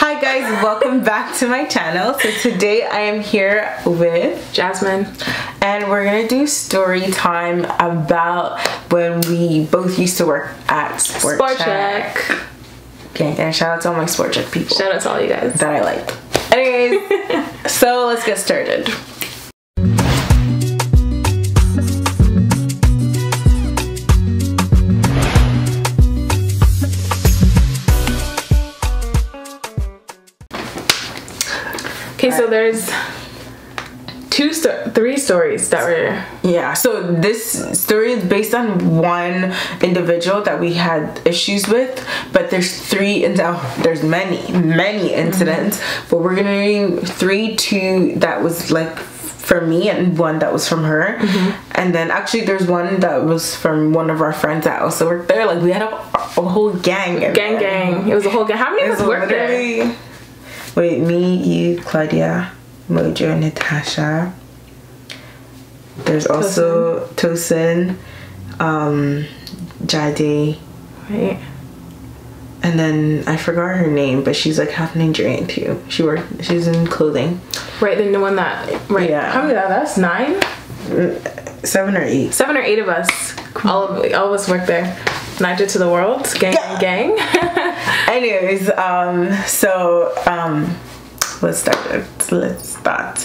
Hi guys, welcome back to my channel. So today I am here with Jasmine, and we're gonna do story time about when we both used to work at Sport Check. Okay, and shout out to all my Sport Check people. Shout out to all you guys that I like. Anyways, so let's get started. Okay, so there's three stories that were... Yeah, so this story is based on one individual that we had issues with, but there's there's many incidents, but we're gonna do two that was like for me and one that was from her. And then actually there's one that was from one of our friends that also worked there. Like we had a whole gang. Gang. It was a whole gang. How many of us worked there? Wait, me, you, Claudia, Mojo, Natasha. There's also Tosin, Jade. Right. And then I forgot her name, but she's like half Nigerian too. She's in clothing. Right, the one that, right. Yeah. How many of us? 9? 7 or 8. 7 or 8 of us. All of us worked there. Niger to the world. Gang. Anyways, let's start.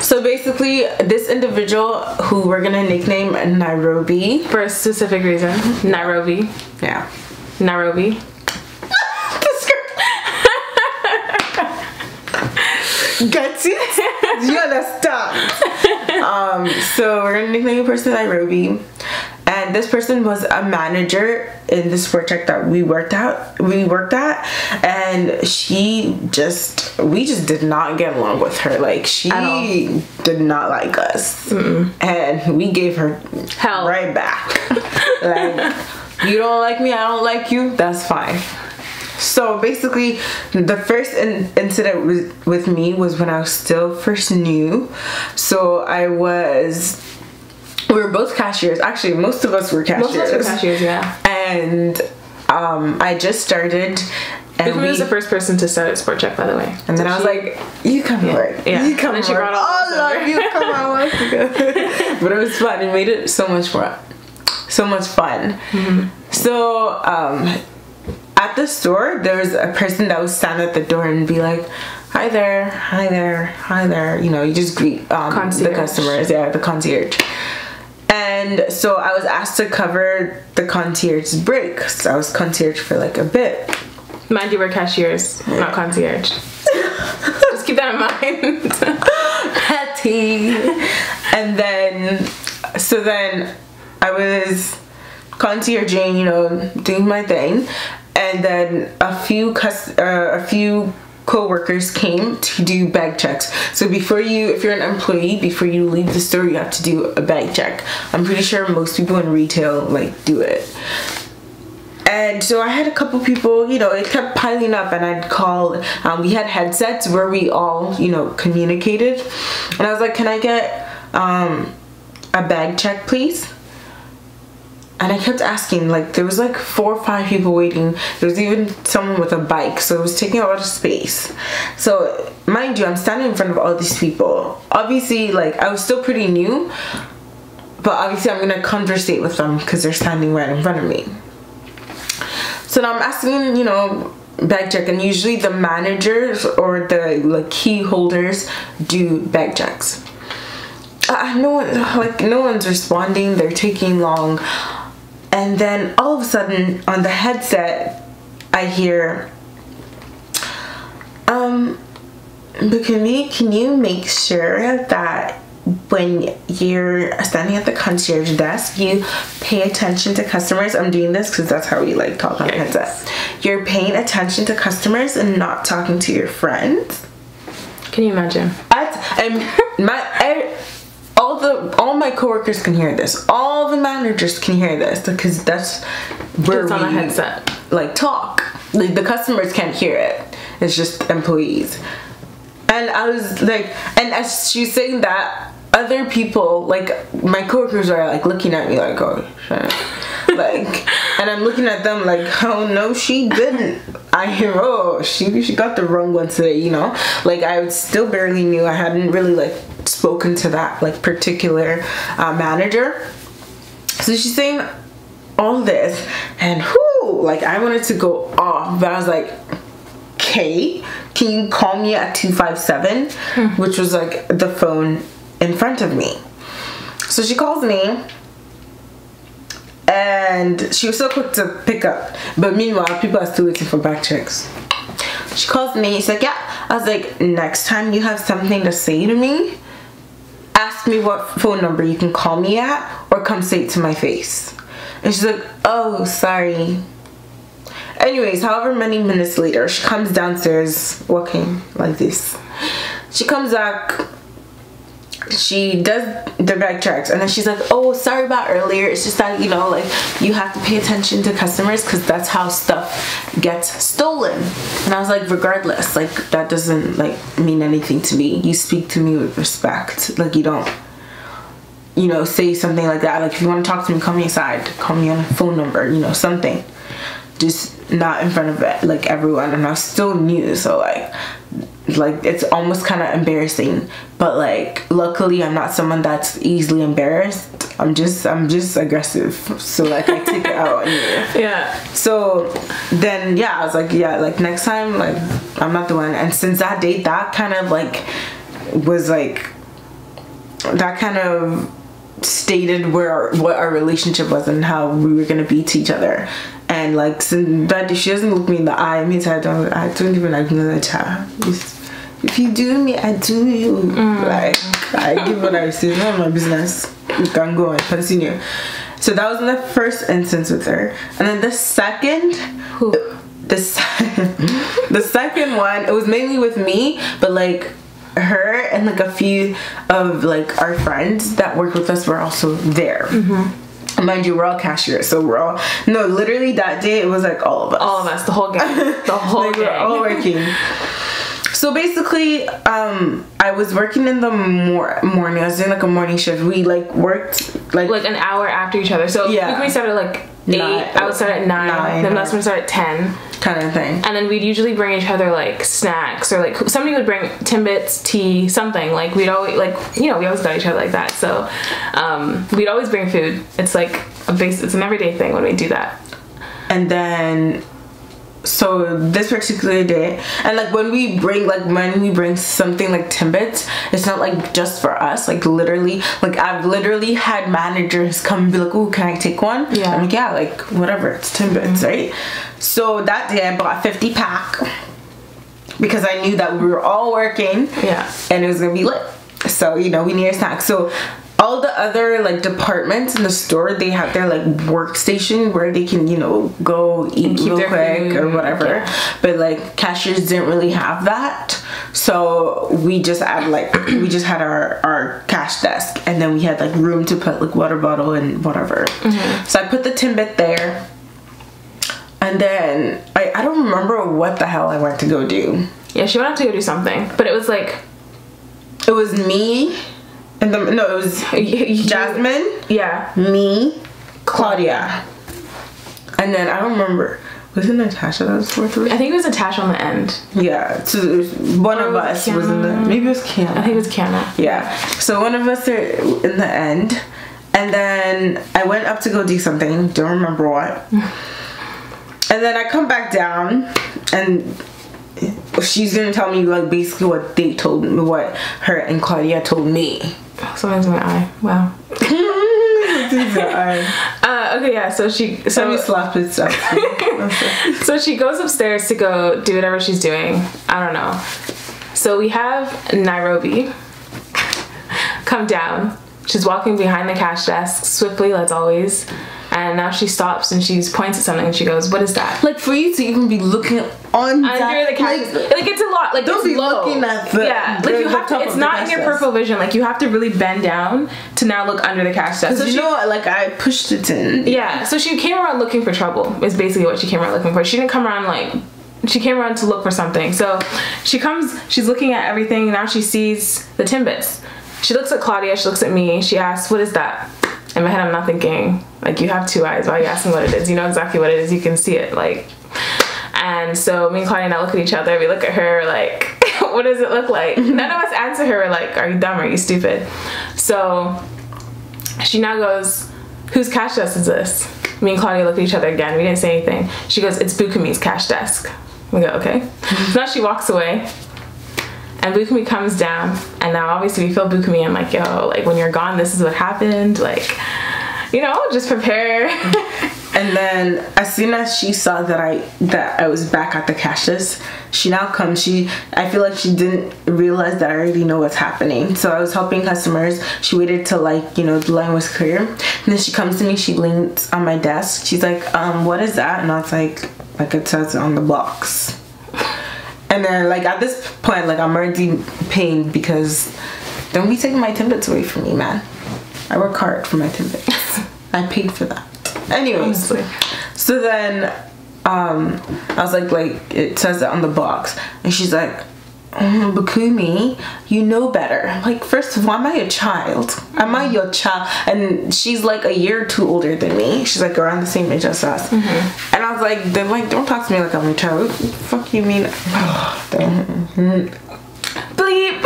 So basically, this individual who we're gonna nickname Nairobi for a specific reason. Nairobi. Yeah. Nairobi. Got it? You understand? So we're gonna nickname the person Nairobi. And this person was a manager in the Sport Check that we worked at, and we just did not get along with her. Like she did not like us, and we gave her hell right back. Like, you don't like me, I don't like you, that's fine. So basically, the first incident with me was when I was still first new. So we were both cashiers. Actually, most of us were cashiers. Most of us were cashiers, yeah. And I just started. And we was the first person to start at Sport Check, by the way. And then I was like, you come work. Yeah. You come work. I love you. Come on, let's go. But it was fun. It made it so much fun. So, at the store, there was a person that would stand at the door and be like, hi there. You know, you just greet the customers. Yeah, the concierge. And so I was asked to cover the concierge's break. So I was concierge for like a bit. Mind you, we're cashiers, not concierge. Just keep that in mind. Petty. And then, so then I was concierging, you know, doing my thing. And then a few co-workers came to do bag checks. So if you're an employee, before you leave the store, you have to do a bag check. I'm pretty sure most people in retail like do it. And so I had a couple people, you know, it kept piling up, and I'd call. We had headsets where we all, you know, communicated. And I was like, can I get a bag check, please? And I kept asking, like, there was like 4 or 5 people waiting. There was even someone with a bike, so it was taking a lot of space. So, mind you, I'm standing in front of all these people. Obviously, like, I was still pretty new, but obviously I'm gonna conversate with them because they're standing right in front of me. So now I'm asking, you know, bag check, and usually the managers or the like key holders do bag checks. No one's responding. They're taking long. And then all of a sudden on the headset I hear, but can you make sure that when you're standing at the concierge desk, you pay attention to customers? I'm doing this because that's how we like talk on the headset. You're paying attention to customers and not talking to your friends. Can you imagine? All my coworkers can hear this. All the managers can hear this because that's where it's on a headset. Like talk. Like the customers can't hear it. It's just employees. And I was like, and as she's saying that, other people, like my coworkers are like looking at me like, oh shit. Like, and I'm looking at them like, oh no, she didn't. she got the wrong one today, you know? Like, I still barely knew. I hadn't really, like, spoken to that, like, particular manager. So she's saying all this, and like, I wanted to go off, but I was like, okay, can you call me at 257? Which was, like, the phone in front of me. So she calls me, and she was so quick to pick up, but meanwhile people are still waiting for back checks. She calls me, she's like, yeah. I was like, next time you have something to say to me, ask me what phone number you can call me at, or come say it to my face. And she's like, oh, sorry. Anyways, however many minutes later, she comes downstairs walking like this. She comes back, she does the bag checks, and then she's like, oh, sorry about earlier, it's just that, you know, like, you have to pay attention to customers because that's how stuff gets stolen. And I was like, regardless, like, that doesn't, like, mean anything to me. You speak to me with respect. Like, you don't, you know, say something like that. Like, if you want to talk to me, call me aside, call me on a phone number, you know, something. Just not in front of it, like, everyone. And I was still new, so like it's almost kind of embarrassing, but like, luckily I'm not someone that's easily embarrassed. I'm just aggressive, so like, I take it out on you. Yeah. So then, yeah, I was like, yeah, like, next time, like, I'm not the one. And since that date, that kind of like was like, that kind of stated what our relationship was and how we were gonna be to each other. And like, since that day, she doesn't look me in the eye. Me, I don't even acknowledge her. If you do me, I do you. Like, I give what I receive. It's not my business. You can go and continue. So that was the first instance with her. And then the second one, it was mainly with me, but like, her and like a few of like our friends that worked with us were also there. Mind you, we're all cashiers, so we're all, no, literally that day it was like all of us, the whole gang, the whole like, gang. We're all working. So basically, I was working in the morning. I was doing like a morning shift. We like worked like an hour after each other. So yeah, we started like 8. I would start at 9. Then that's when we started at 10. Kind of thing. And then we'd usually bring each other like snacks, or like somebody would bring Timbits, tea, something. Like, we'd always, like, you know, we always got each other like that. So we'd always bring food. It's like it's an everyday thing when we do that. And then, so this particular day, and like, when we bring something like Timbits, it's not like just for us. Like, literally, like, I've literally had managers come and be like, oh, can I take one? Yeah. I'm like, yeah, like, whatever, it's Timbits, right? So that day I bought 50 pack because I knew that we were all working, yeah, and it was gonna be lit. So, you know, we need a snack. So all the other like departments in the store, they have their like workstation where they can, you know, go eat real quick or whatever. Yeah. But like, cashiers didn't really have that. So we just had our cash desk, and then we had like room to put like water bottle and whatever. So I put the Timbit there. And then I don't remember what the hell I went to go do. Yeah, she went to go do something, but it was like, it was me, and it was Jasmine. Yeah. Me, Claudia, and then I don't remember. Was it Natasha that was worth it? I think it was Natasha on the end. Yeah. So one of us was in the. Maybe it was Kiana. I think it was Kiana. Yeah. So one of us are in the end, and then I went up to go do something. Don't remember what. And then I come back down, and she's gonna tell me like basically what they told me, what her and Claudia told me. Something's in my eye. Wow. Okay, yeah. So let me slap it up. So she goes upstairs to go do whatever she's doing. I don't know. So we have Nairobi come down. She's walking behind the cash desk swiftly, as always. And now she stops and she points at something and she goes, "What is that?" Like, for you to even be looking under the cash, like it's a lot. Like, don't be low. Looking at the like you have to. It's not in your peripheral vision. Like, you have to really bend down to now look under the cash desk. So you know, like, I pushed it in. Yeah. So she came around looking for trouble. Is basically what she came around looking for. She didn't come around like. She came around to look for something. So she comes. She's looking at everything. And now she sees the Timbits. She looks at Claudia. She looks at me. She asks, "What is that?" In my head, I'm not thinking, like, you have 2 eyes. Why are you asking what it is? You know exactly what it is. You can see it, like. And And so me and Claudia now look at each other. We look at her like, what does it look like? None of us answer her. We're like, are you dumb? Are you stupid? So she now goes, whose cash desk is this? Me and Claudia look at each other again. We didn't say anything. She goes, it's Bukami's cash desk. We go, okay. So now she walks away. And Bukami comes down. And now obviously we feel Bukami. I'm like, yo, like when you're gone, this is what happened. Like, you know, just prepare. And then as soon as she saw that I was back at the cash desk, she now comes. I feel like she didn't realize that I already know what's happening. So I was helping customers. She waited till like, you know, the line was clear. And then she comes to me, she leans on my desk. She's like, what is that? And I was like it says on the box. And then like at this point, like I'm already pained because don't be taking my Timbits away from me, man. I work hard for my Timbits. I paid for that. Anyways, honestly. So then I was like it says it on the box, and she's like, Bukami, you know better. Like, first of all, am I a child? Am I your child? And she's like a year or two older than me. She's like around the same age as us. Mm-hmm. And I was like, then like, don't talk to me like I'm a child. What the fuck you mean? Bleep.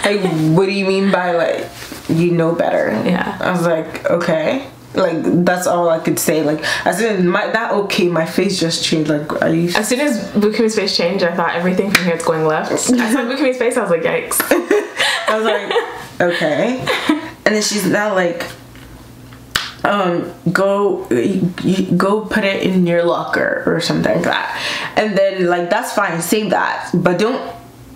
Like, what do you mean by like, you know better? Yeah. I was like, okay. Like, that's all I could say. Like, as in my face just changed. Like, are you... As soon as Bukami's face changed, I thought everything from here is going left. I saw Bukami's face, I was like, yikes. I was like, okay. And then she's now like, go put it in your locker or something like that. And then like, that's fine, say that, but don't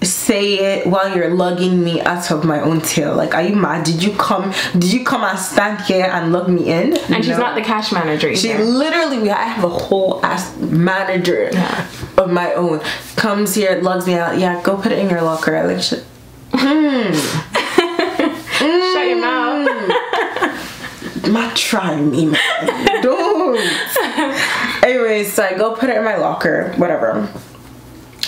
say it while you're lugging me out of my own tail. Like, are you mad? Did you come and stand here and lug me in? And she's not the cash manager either. She literally, I have a whole ass manager of my own, comes here, lugs me out. Yeah, go put it in your locker. I like shit. Shut your mouth. Not try me, man. Don't. Anyways, so I go put it in my locker, whatever.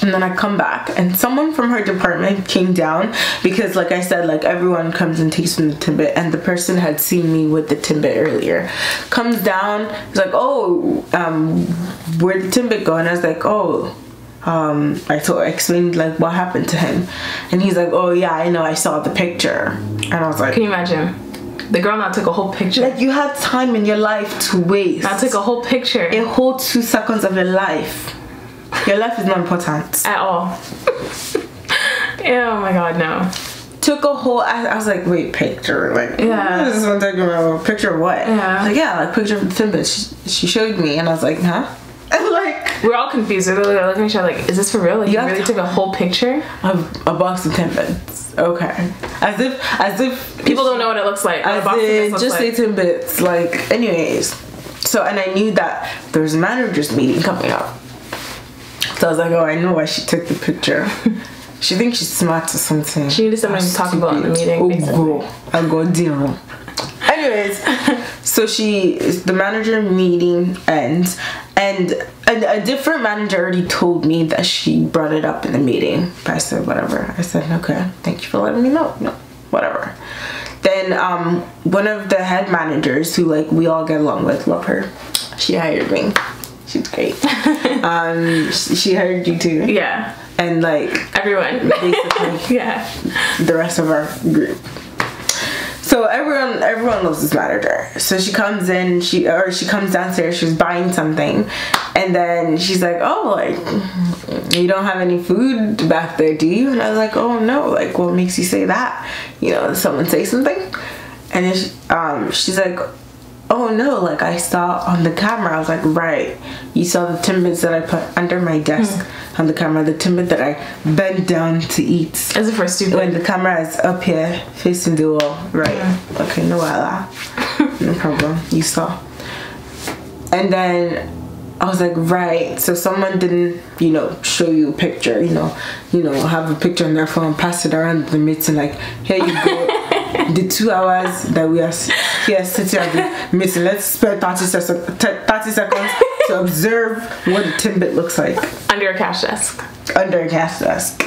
And then I come back and someone from her department came down because, like I said, like everyone comes and takes from the Timbit, and the person had seen me with the Timbit earlier. Comes down, he's like, oh, where'd the Timbit go? And I was like, oh, I explained like what happened to him. And he's like, oh yeah, I know, I saw the picture. And I was like, can you imagine? The girl now took a whole picture. Like, you had time in your life to waste. Now took a whole picture. A whole 2 seconds of your life. Your life is not important at all. Oh my god, no. Took a whole, I was like, wait, picture? Like, yeah. This is one talking about a picture of what? Yeah. Like, yeah, like picture of the Timbits. She showed me, and I was like, huh? And like, we're all confused. We're looking at each other like, is this for real? Like, you really took a whole picture of a box of Timbits? Okay. As if people don't know what it looks like. As if just say Timbits. Like, anyways. So, and I knew that there was a managers meeting coming up. So I was like, oh, I know why she took the picture. She thinks she's smart or something. She needed something to talk about in the meeting. Oh, girl. I'll go deal. Anyways, so the manager meeting ends, and a different manager already told me that she brought it up in the meeting. But I said, whatever. I said, okay, thank you for letting me know. No, whatever. Then one of the head managers, who like we all get along with, love her, she hired me. She's great. She hired you too. Yeah. And like everyone. Basically. Yeah. The rest of our group. So everyone loves this manager. So she comes in, she comes downstairs, she's buying something, and then she's like, oh, like, you don't have any food back there, do you? And I was like, oh no, like, what makes you say that? You know, did someone say something? And then she's like, oh no, like I saw on the camera. I was like, right, you saw the Timbits that I put under my desk on the camera, the Timbit that I bent down to eat. As if we're stupid. When the camera is up here facing the wall, right? Okay, no no problem. You saw. And then I was like, right, so someone didn't, you know, show you a picture, you know, have a picture on their phone, pass it around the meeting, like, here you go. The 2 hours that we are here sitting at the meeting, let's spend 30 seconds to observe what the Timbit looks like. Under a cash desk. Under a cash desk.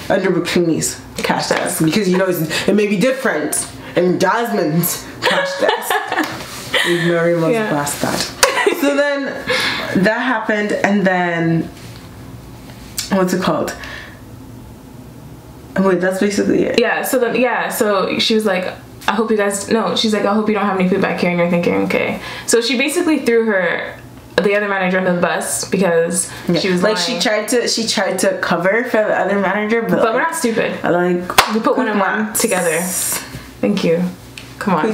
Under Bukami's cash desk. Because, you know, it may be different in Jasmine's cash desk. Ignoring most past that. So then that happened, and then what's it called? Wait, that's basically it. Yeah, so then, so she was like, I hope you guys, no, she's like, I hope you don't have any food back here, and you're thinking, okay. So she basically threw the other manager under the bus because she was like, she tried to cover for the other manager, but we're not stupid. Like, we put one and one together. Thank you. Come on.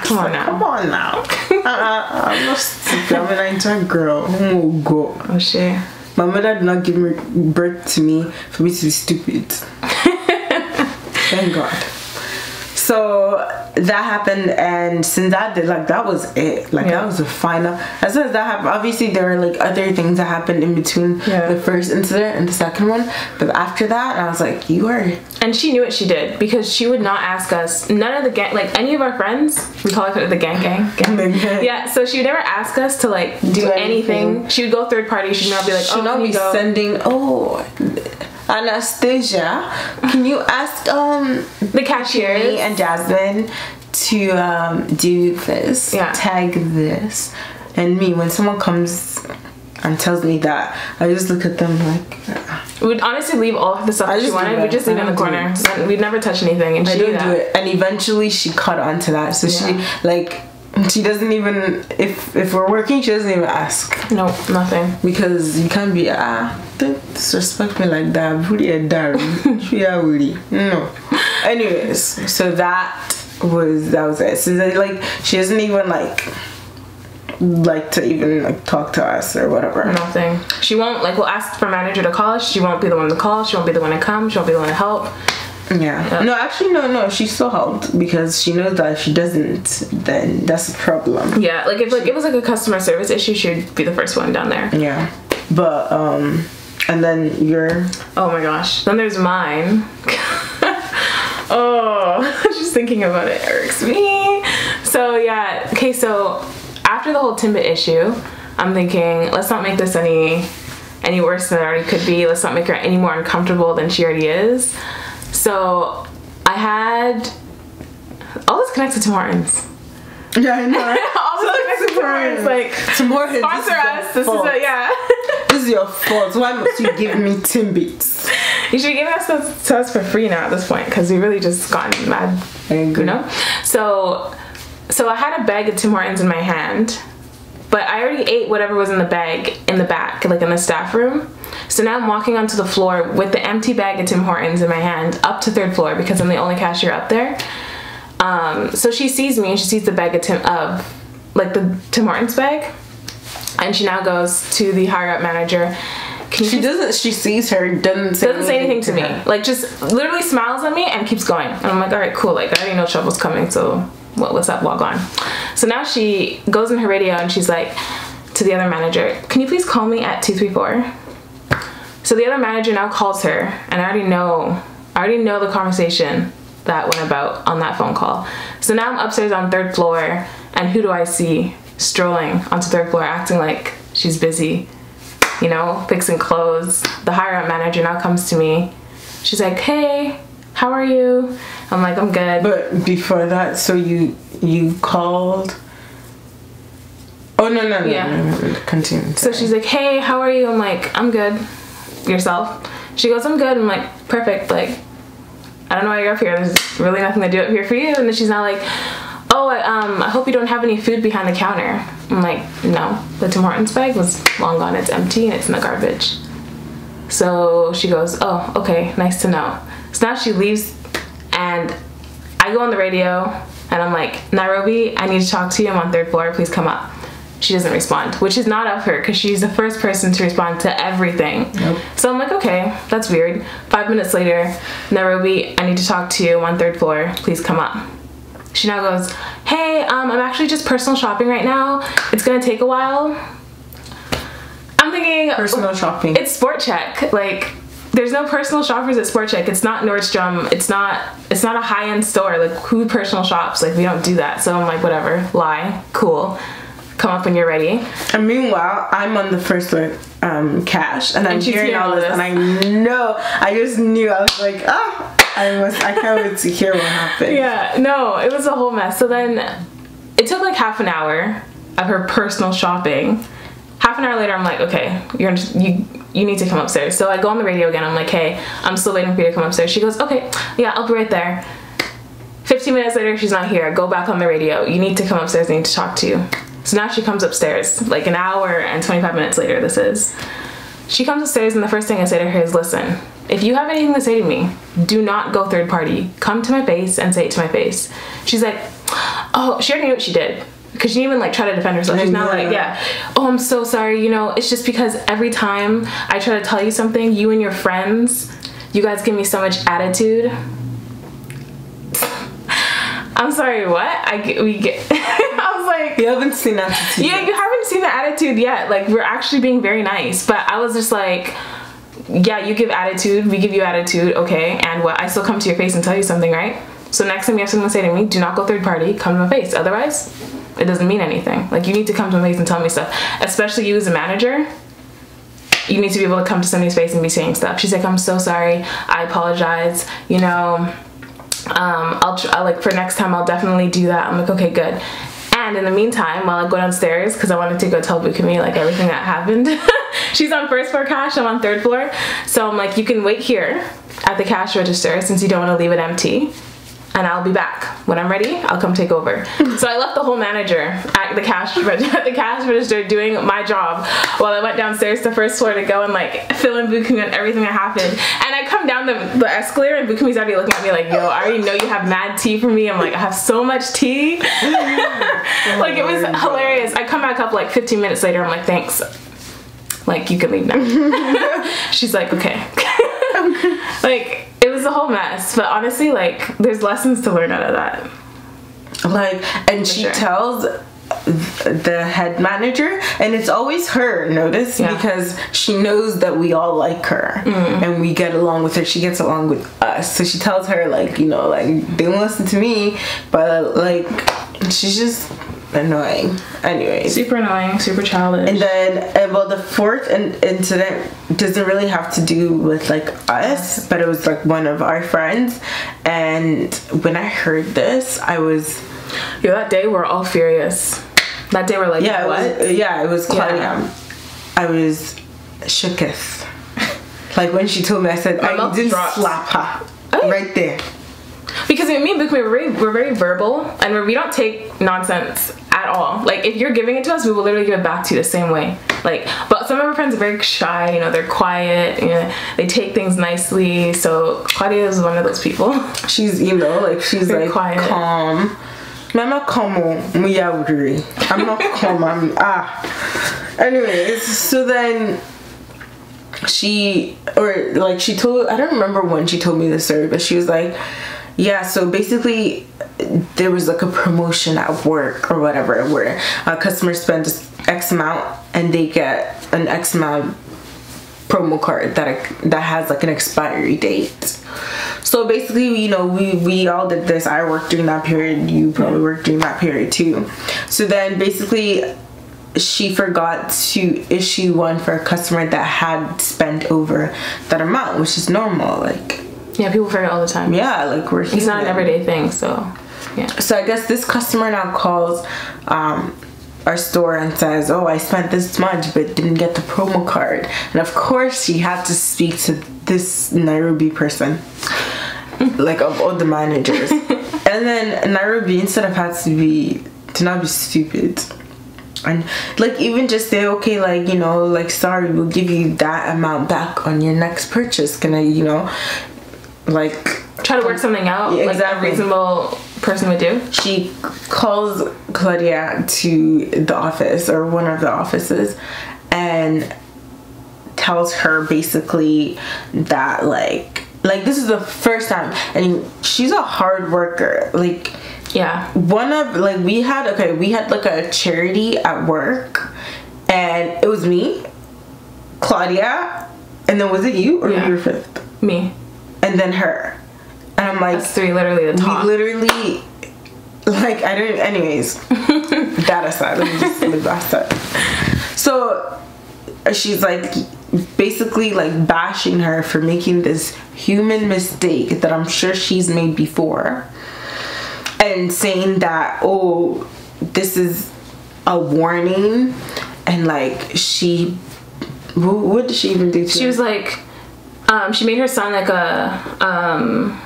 Come on now. I'm not stupid. I'm an entire girl. Oh, God. Oh, shit. My mother did not give birth to me for me to be stupid. Thank God. So that happened, and since that did, like, that was it. Like, that was the final. As soon as that happened, obviously there were like other things that happened in between the first incident and the second one. But after that, I was like, you are. And she knew what she did, because she would not ask us. None of the gang, like any of our friends, we call it the gang. Yeah. So she would never ask us to like do anything. She would go third party. She'd not be like, she'd not be sending. Anastasia, can you ask the cashiers and Jasmine to do this, tag this, and me, when someone comes and tells me that, I just look at them like, we'd honestly leave all of the stuff that she wanted. We'd just leave it in the corner. We'd never touch anything, and I don't do it. And eventually she caught on to that, so she doesn't even, if we're working, she doesn't even ask. No, nothing. Because you can't be, don't disrespect me like that. No. Anyways, so that was it. So like, she doesn't even like to even like talk to us or whatever. Nothing. She won't, like, we'll ask for manager to call us. She won't be the one to call. She won't be the one to come. She won't be the one to help. Yeah. No, actually, no. She still helped, because she knows that if she doesn't, then that's a problem. Yeah, like if it was like a customer service issue, she would be the first one down there. Yeah. But and then your. Oh my gosh. Then there's mine. Oh, just thinking about it irks me. So yeah. Okay. So after the whole Timbit issue, I'm thinking, let's not make this any worse than it already could be. Let's not make her any more uncomfortable than she already is. So I had all this connected to Tim Hortons. Yeah, I know. All this connected to Tim Hortons. Like, Tim Hortons, sponsor us. This is this is your fault. Why must you give me Timbits? You should be giving us to us for free now at this point, because we really just gotten mad. You know. So I had a bag of Tim Hortons in my hand, but I already ate whatever was in the bag in the back, like in the staff room. So now I'm walking onto the floor with the empty bag of Tim Hortons in my hand up to 3rd floor, because I'm the only cashier up there. So she sees me, and she sees the bag of the Tim Hortons bag, and she now goes to the higher up manager. She sees her, doesn't say anything to me. Like, just literally smiles at me and keeps going. And I'm like, all right, cool. Like, I already know trouble's coming, so what's up? Log on. So now she goes in her radio, and she's like to the other manager, can you please call me at 234? So the other manager now calls her, and I already know the conversation that went about on that phone call. So now I'm upstairs on 3rd floor, and who do I see strolling onto 3rd floor acting like she's busy, you know, fixing clothes? The higher up manager now comes to me. She's like, hey, how are you? I'm like, I'm good. But before that, so you called. Oh, no. Continue. So she's like, hey, how are you? I'm like, I'm good. Yourself? She goes, I'm good. I'm like, perfect. Like, I don't know why you're up here. There's really nothing to do up here for you. And then she's not like, oh, I hope you don't have any food behind the counter. I'm like, no. The Tim Hortons bag was long gone. It's empty and it's in the garbage. So she goes, oh, okay, nice to know. So now she leaves, and I go on the radio, and I'm like, Nairobi, I need to talk to you. I'm on 3rd floor. Please come up. She doesn't respond, which is not of her, because she's the first person to respond to everything. Nope. So I'm like, okay, that's weird. 5 minutes later, Nairobi, I need to talk to you. I'm on 3rd floor. Please come up. She now goes, hey, I'm actually just personal shopping right now. It's gonna take a while. I'm thinking, personal shopping. It's Sport Check. Like, there's no personal shoppers at Sport Check. It's not Nordstrom. It's not a high-end store. Like, who personal shops? Like, we don't do that. So I'm like, whatever. Lie. Cool. Come up when you're ready. And meanwhile, I'm on the 1st floor cash, and I'm hearing all this, and I just knew. I was like, I can't wait to hear what happened. Yeah, no, it was a whole mess. So then it took like half an hour of her personal shopping, Half an hour later, I'm like, okay, you need to come upstairs. So I go on the radio again. I'm like, hey, I'm still waiting for you to come upstairs. She goes, okay, yeah, I'll be right there. 15 minutes later, she's not here. I go back on the radio. You need to come upstairs. I need to talk to you. So now she comes upstairs, like an hour and 25 minutes later this is. She comes upstairs and the first thing I say to her is, listen, if you have anything to say to me, do not go third party. Come to my face and say it to my face. She's like, oh, she already knew what she did. Because she didn't even like try to defend herself. She's not like, yeah, oh, I'm so sorry. You know, it's just because every time I try to tell you something, you and your friends, you guys give me so much attitude. I'm sorry, what? I was like, you haven't seen attitude. Yeah, you haven't seen the attitude yet. Like, we're actually being very nice. But I was just like, yeah, you give attitude, we give you attitude, okay, and what? I still come to your face and tell you something, right? So next time you have something to say to me, do not go third party, come to my face. Otherwise, it doesn't mean anything. Like, you need to come to my face and tell me stuff. Especially you as a manager, you need to be able to come to somebody's face and be saying stuff. She's like, I'm so sorry, I apologize, you know, I'll like, for next time I'll definitely do that. I'm like, okay, good. And in the meantime, while I go downstairs, because I wanted to go tell Bukumi like everything that happened. She's on first floor cash, I'm on third floor. So I'm like, you can wait here at the cash register since you don't want to leave it empty. And I'll be back. When I'm ready, I'll come take over. So I left the whole manager at the cash register doing my job while I went downstairs to first floor to go and like fill in Bukumi on everything that happened. And I come down the escalator and Bukumi's already looking at me like, yo, I already know you have mad tea for me. I'm like, I have so much tea. Like, it was hilarious. I come back up like 15 minutes later. I'm like, thanks. Like, you can leave now. She's like, okay. Like, it was a whole mess, but honestly, like, there's lessons to learn out of that. Like, and she tells the head manager, and it's always her, notice, because she knows that we all like her and we get along with her. She gets along with us, so she tells her, like, you know, like, they don't listen to me, but like, she's just annoying. Anyways, super annoying, super childish. And then well, the fourth incident doesn't really have to do with like us, but it was like one of our friends. And when I heard this, I was, that day we're all furious. That day we're like, yeah, what? It was Claudia. I was shooketh. Like, when she told me, I said, I did slap her right there. Because me and Bukumi, we're very verbal, and we don't take nonsense at all. Like, if you're giving it to us, we will literally give it back to you the same way. Like, but some of our friends are very shy, you know, they're quiet, you know, they take things nicely. So Claudia is one of those people. She's, you know, like, she's very, like, quiet, calm. I'm not calm. I'm not calm. Anyways, so then she told, I don't remember when she told me this story, but she was like, yeah, so basically there was like a promotion at work or whatever where a customer spends X amount and they get an X amount promo card that has like an expiry date. So basically, you know, we all did this. I worked during that period. You probably worked during that period too. So then basically she forgot to issue one for a customer that had spent over that amount, which is normal. Like, yeah, people forget all the time. Yeah, like, we're human. It's not an everyday thing, so yeah. So I guess this customer now calls our store and says, oh, I spent this much but didn't get the promo card. And of course she had to speak to this Nairobi person, like, of all the managers. And then Nairobi, instead of had to not be stupid and like even just say, okay, like, you know, like, sorry, we'll give you that amount back on your next purchase. Can I, you know, like, try to work something out, like a reasonable person would do. She calls Claudia to the office, or one of the offices, and tells her basically that like this is the first time, and she's a hard worker. Like, yeah, one of, like, we had like a charity at work, and it was me, Claudia, and then was it you, or you were fifth? Me. And then her. And I'm like, that's three, literally the top. We literally, like, I don't, anyways, that aside, let me just leave that aside. So she's like basically like bashing her for making this human mistake that I'm sure she's made before, and saying that, oh, this is a warning, and like what did she even do to She was like, she made her sign like a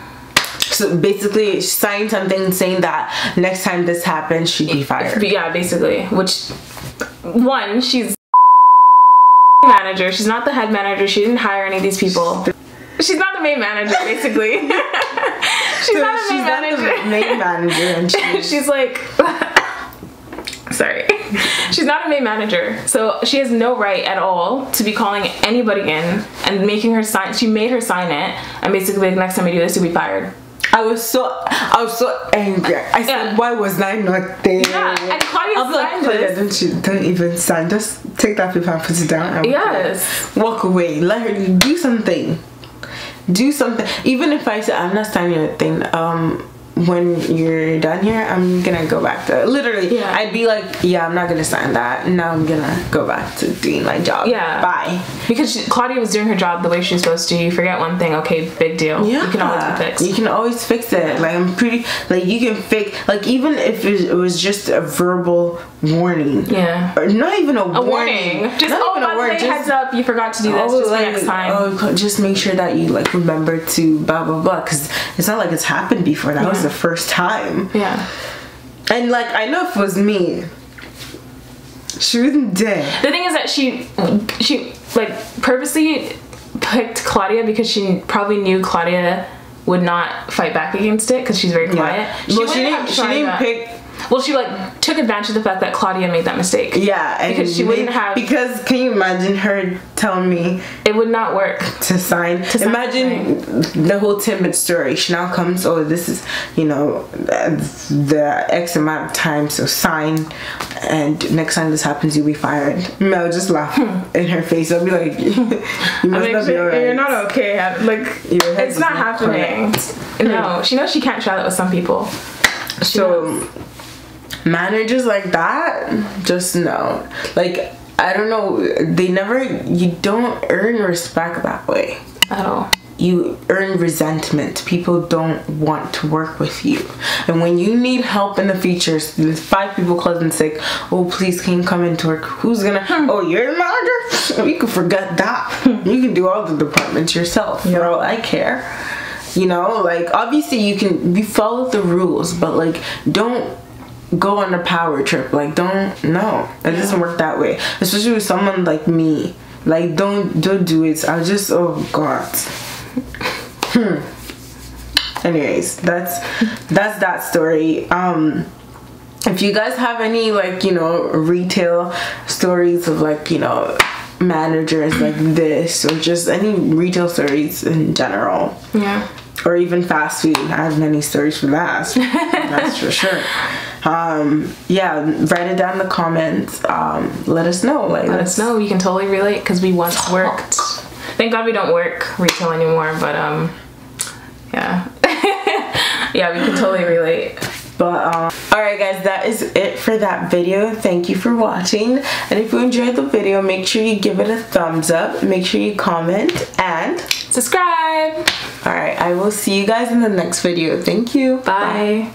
so basically signed something saying that next time this happens she'd be fired. Yeah, basically. Which, one, she's manager. She's not the head manager. She didn't hire any of these people. She's not the main manager, basically. she's not the main manager. And she's like, sorry. She's not a main manager. So she has no right at all to be calling anybody in and making her sign. She made her sign it, and basically like, next time you do this, you'll be fired. I was so angry. I said, why was I not there? Yeah, and Claudia signed this. Don't even sign. Just take that paper and put it down. Yes. Walk away. Let her do something. Do something. Even if I say I'm not signing a thing, when you're done here, I'm gonna go back to literally. Yeah. I'd be like, yeah, I'm not gonna sign that. Now I'm gonna go back to doing my job. Yeah. Bye. Because Claudia was doing her job the way she's supposed to. You forget one thing, okay, big deal. Yeah. You can always be fixed. You can always fix it. Like I'm pretty. Like you can fix. Like even if it was just a verbal warning. Yeah. Or not even a warning. Just not even a word. Just heads up. You forgot to do this. Just like, next time. Oh, just make sure that you like remember to blah blah blah. Because it's not like it's happened before. That was the first time. Yeah. And like I know if it was me, she wasn't dead. The thing is that she like purposely picked Claudia because she probably knew Claudia would not fight back against it because she's very quiet. Yeah. She didn't pick. Well, she like took advantage of the fact that Claudia made that mistake. Yeah, and because she wouldn't have. Because can you imagine her telling me it would not work to sign? Imagine the whole Timbits story. She now comes. Oh, this is the X amount of time. So sign, and next time this happens, you'll be fired. I'll just laugh in her face. I'll be like, you must not be alright. You're not okay. Like it's not happening. No, she knows she can't try that with some people. So. Managers like that, just no. Like, I don't know, you don't earn respect that way. At all. You earn resentment. People don't want to work with you. And when you need help in the future, there's 5 people called in sick. Oh, please, can you come into work? Who's gonna, oh, you're the manager? You can forget that. You can do all the departments yourself. For all I care. You know, like, obviously you follow the rules, but like, don't go on a power trip. Like it doesn't work that way, especially with someone like me. Like don't do it. I just, oh god. Anyways, that's that story. If you guys have any like retail stories of like managers like this, or just any retail stories in general, or even fast food, I have many stories for that. That's for sure. Yeah, write it down in the comments. Let us know. Like, let us know. We can totally relate because we once worked. Thank God we don't work retail anymore, but yeah. Yeah, we can totally relate. But alright guys, that is it for that video. Thank you for watching, and if you enjoyed the video, make sure you give it a thumbs up, make sure you comment and subscribe. Alright, I will see you guys in the next video. Thank you. Bye.